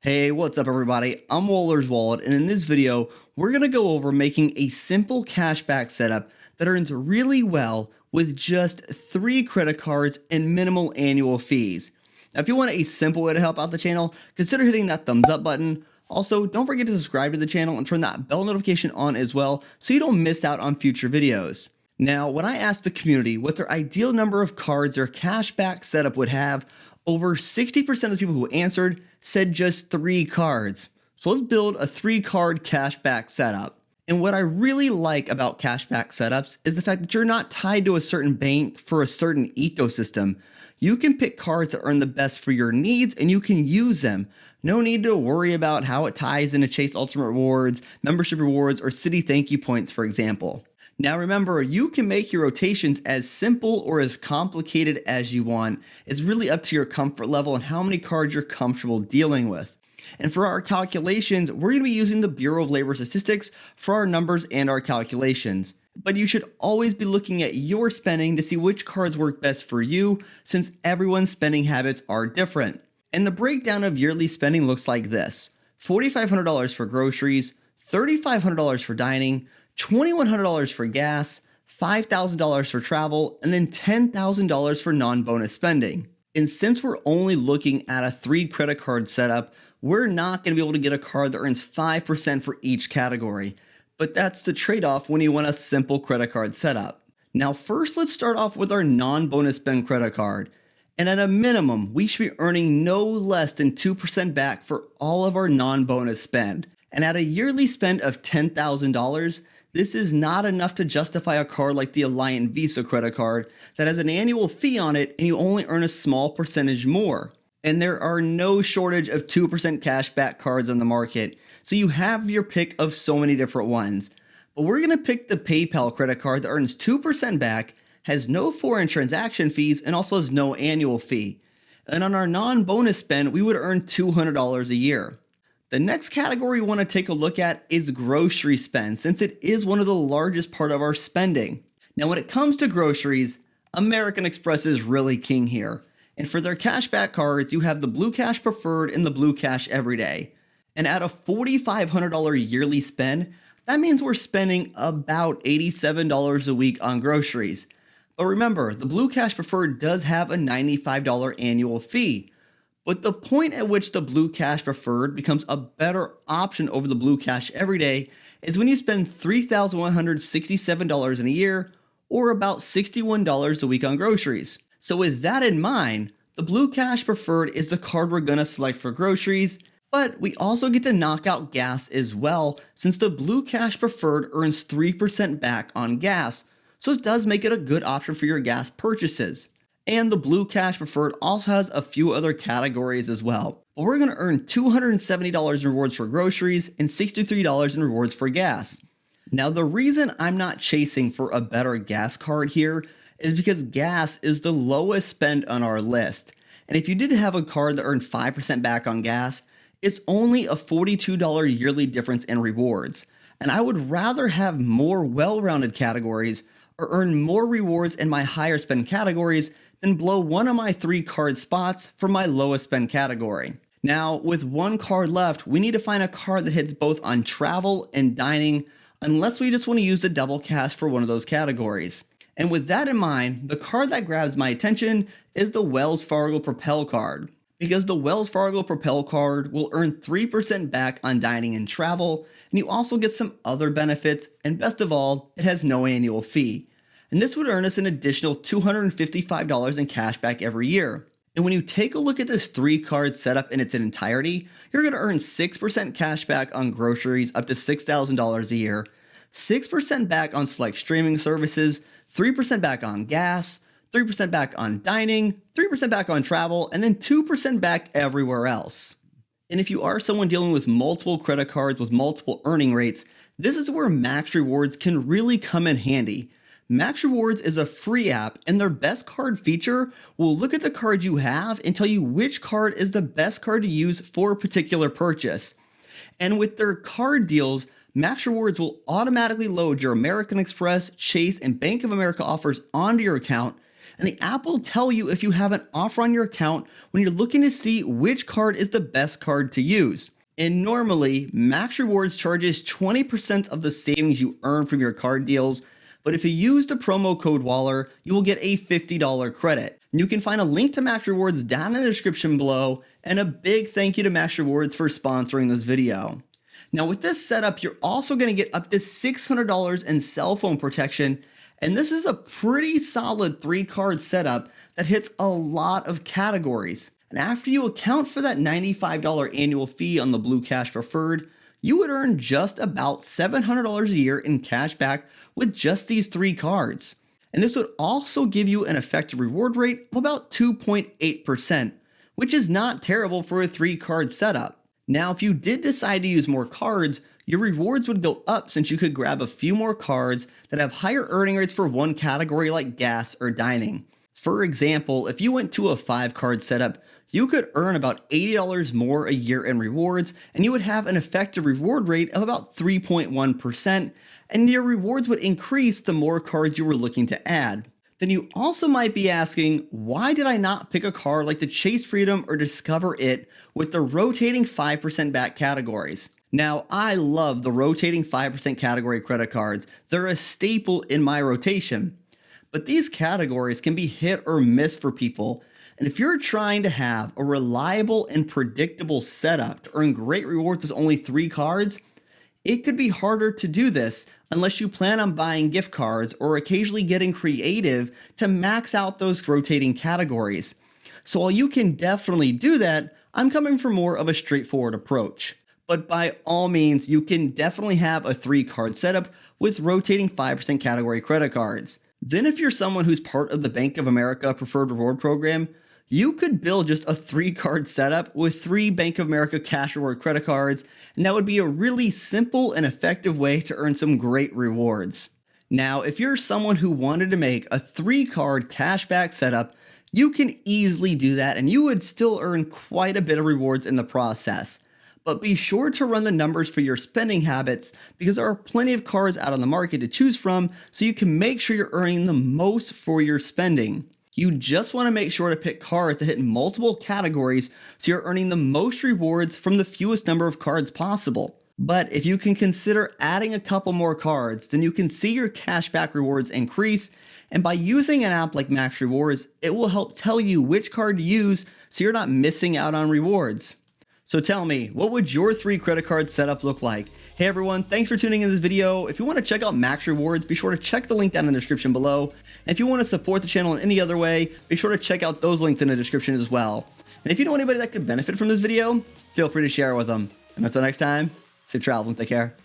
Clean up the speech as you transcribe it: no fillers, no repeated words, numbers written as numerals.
Hey, what's up everybody? I'm Waller's Wallet, and in this video, we're going to go over making a simple cashback setup that earns really well with just 3 credit cards and minimal annual fees. Now, if you want a simple way to help out the channel, consider hitting that thumbs up button. Also, don't forget to subscribe to the channel and turn that bell notification on as well so you don't miss out on future videos. Now, when I asked the community what their ideal number of cards their cashback setup would have, over 60% of the people who answered said just 3 cards. So let's build a 3-card cashback setup. And what I really like about cashback setups is the fact that you're not tied to a certain bank for a certain ecosystem. You can pick cards that earn the best for your needs and you can use them. No need to worry about how it ties into Chase Ultimate Rewards, membership rewards, or City Thank You points, for example. Now remember, you can make your rotations as simple or as complicated as you want. It's really up to your comfort level and how many cards you're comfortable dealing with. And for our calculations, we're going to be using the Bureau of Labor Statistics for our numbers and our calculations. But you should always be looking at your spending to see which cards work best for you, since everyone's spending habits are different. And the breakdown of yearly spending looks like this: $4,500 for groceries, $3,500 for dining, $2,100 for gas, $5,000 for travel, and then $10,000 for non-bonus spending. And since we're only looking at a 3 credit card setup, we're not going to be able to get a card that earns 5% for each category. But that's the trade-off when you want a simple credit card setup. Now first, let's start off with our non-bonus spend credit card. And at a minimum, we should be earning no less than 2% back for all of our non-bonus spend. And at a yearly spend of $10,000, this is not enough to justify a card like the Alliant Visa credit card that has an annual fee on it and you only earn a small percentage more. And there are no shortage of 2% cashback cards on the market, so you have your pick of so many different ones. But we're going to pick the PayPal credit card that earns 2% back, has no foreign transaction fees, and also has no annual fee. And on our non-bonus spend, we would earn $200 a year. The next category we want to take a look at is grocery spend, since it is one of the largest part of our spending. Now when it comes to groceries, American Express is really king here. And for their cashback cards, you have the Blue Cash Preferred and the Blue Cash Everyday. And at a $4,500 yearly spend, that means we're spending about $87 a week on groceries. But remember, the Blue Cash Preferred does have a $95 annual fee. But the point at which the Blue Cash Preferred becomes a better option over the Blue Cash Everyday is when you spend $3,167 in a year, or about $61 a week on groceries. So with that in mind, the Blue Cash Preferred is the card we're going to select for groceries, but we also get to knock out gas as well, since the Blue Cash Preferred earns 3% back on gas, so it does make it a good option for your gas purchases. And the Blue Cash Preferred also has a few other categories as well. But we're going to earn $270 in rewards for groceries and $63 in rewards for gas. Now the reason I'm not chasing for a better gas card here is because gas is the lowest spend on our list. And if you did have a card that earned 5% back on gas, it's only a $42 yearly difference in rewards. And I would rather have more well-rounded categories or earn more rewards in my higher spend categories than blow one of my 3 card spots for my lowest spend category. Now, with 1 card left, we need to find a card that hits both on travel and dining, unless we just want to use the double cash for one of those categories. And with that in mind, the card that grabs my attention is the Wells Fargo Propel card, because the Wells Fargo Propel card will earn 3% back on dining and travel, and you also get some other benefits, and best of all, it has no annual fee. And this would earn us an additional $255 in cash back every year. And when you take a look at this 3-card setup in its entirety, you're going to earn 6% cash back on groceries up to $6,000 a year, 6% back on select streaming services, 3% back on gas, 3% back on dining, 3% back on travel, and then 2% back everywhere else. And if you are someone dealing with multiple credit cards with multiple earning rates, this is where Max Rewards can really come in handy. Max Rewards is a free app, and their best card feature will look at the card you have and tell you which card is the best card to use for a particular purchase. And with their card deals, Max Rewards will automatically load your American Express, Chase, and Bank of America offers onto your account, and the app will tell you if you have an offer on your account when you're looking to see which card is the best card to use. And normally, Max Rewards charges 20% of the savings you earn from your card deals, but if you use the promo code Waller, you will get a $50 credit. And you can find a link to Max Rewards down in the description below, and a big thank you to Max Rewards for sponsoring this video. Now with this setup, you're also going to get up to $600 in cell phone protection, and this is a pretty solid 3-card setup that hits a lot of categories. And after you account for that $95 annual fee on the Blue Cash Preferred, you would earn just about $700 a year in cash back with just these 3 cards. And this would also give you an effective reward rate of about 2.8%, which is not terrible for a 3-card setup. Now, if you did decide to use more cards, your rewards would go up since you could grab a few more cards that have higher earning rates for one category like gas or dining. For example, if you went to a 5-card setup, you could earn about $80 more a year in rewards, and you would have an effective reward rate of about 3.1%, and your rewards would increase the more cards you were looking to add. Then you also might be asking, why did I not pick a card like the Chase Freedom or Discover It with the rotating 5% back categories? Now, I love the rotating 5% category credit cards. They're a staple in my rotation. But these categories can be hit or miss for people. And if you're trying to have a reliable and predictable setup to earn great rewards with only 3 cards, it could be harder to do this unless you plan on buying gift cards or occasionally getting creative to max out those rotating categories. So while you can definitely do that, I'm coming for more of a straightforward approach. But by all means, you can definitely have a 3-card setup with rotating 5% category credit cards. Then if you're someone who's part of the Bank of America Preferred Reward Program, you could build just a 3-card setup with 3 Bank of America Cash Reward credit cards, and that would be a really simple and effective way to earn some great rewards. Now, if you're someone who wanted to make a 3-card cashback setup, you can easily do that and you would still earn quite a bit of rewards in the process. But be sure to run the numbers for your spending habits because there are plenty of cards out on the market to choose from, so you can make sure you're earning the most for your spending. You just want to make sure to pick cards that hit multiple categories so you're earning the most rewards from the fewest number of cards possible. But if you can consider adding a couple more cards, then you can see your cashback rewards increase, and by using an app like Max Rewards, it will help tell you which card to use so you're not missing out on rewards. So tell me, what would your 3 credit card setup look like? Hey everyone, thanks for tuning in this video. If you want to check out Max Rewards, be sure to check the link down in the description below. And if you want to support the channel in any other way, be sure to check out those links in the description as well. And if you know anybody that could benefit from this video, feel free to share it with them. And until next time, safe travels and take care.